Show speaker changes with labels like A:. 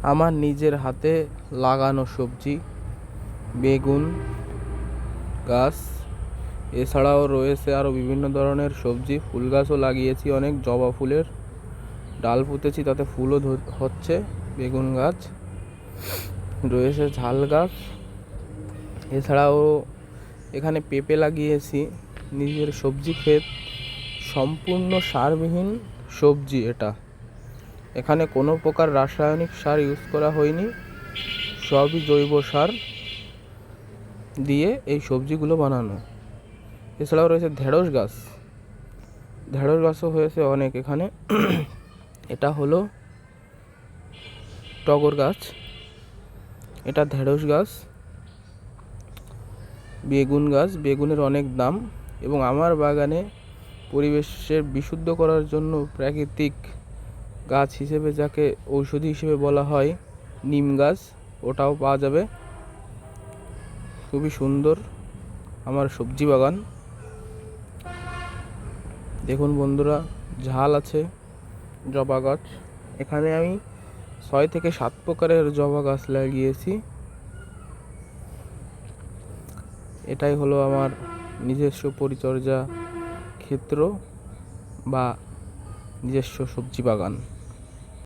A: আমার নিজের হাতে লাগানো সবজি, বেগুন গাছ, এছাড়াও রয়েছে আরও বিভিন্ন ধরনের সবজি। ফুল গাছও লাগিয়েছি অনেক, জবা ফুলের ডাল পুঁতেছি, তাতে ফুলও হচ্ছে। বেগুন গাছ রয়েছে, ঝাল গাছ, এছাড়াও এখানে পেঁপে লাগিয়েছি। নিজের সবজি ক্ষেত, সম্পূর্ণ সারবিহীন সবজি এটা। এখানে কোনো প্রকার রাসায়নিক সার ইউজ করা হয়নি, সবই জৈব সার দিয়ে এই সবজিগুলো বানানো। এছাড়াও রয়েছে ঢেঁড়স গাছ, ঢেঁড়স গাছও হয়েছে অনেক এখানে। এটা হলো টগর গাছ, এটা ঢেঁড়স গাছ। বেগুন গাছ, বেগুনের অনেক দাম। এবং আমার বাগানে পরিবেশের বিশুদ্ধ করার জন্য প্রাকৃতিক গাছ হিসেবে, যাকে ঔষধি হিসেবে বলা হয়, নিম গাছ, ওটাও পাওয়া যাবে। খুবই সুন্দর আমার সবজি বাগান। দেখুন বন্ধুরা, ঝাল আছে, জবা গাছ। এখানে আমি 6 থেকে 7 প্রকারের জবা গাছ লাগিয়েছি। এটাই হলো আমার নিজস্ব পরিচর্যা ক্ষেত্র বা নিজস্ব সবজি বাগান।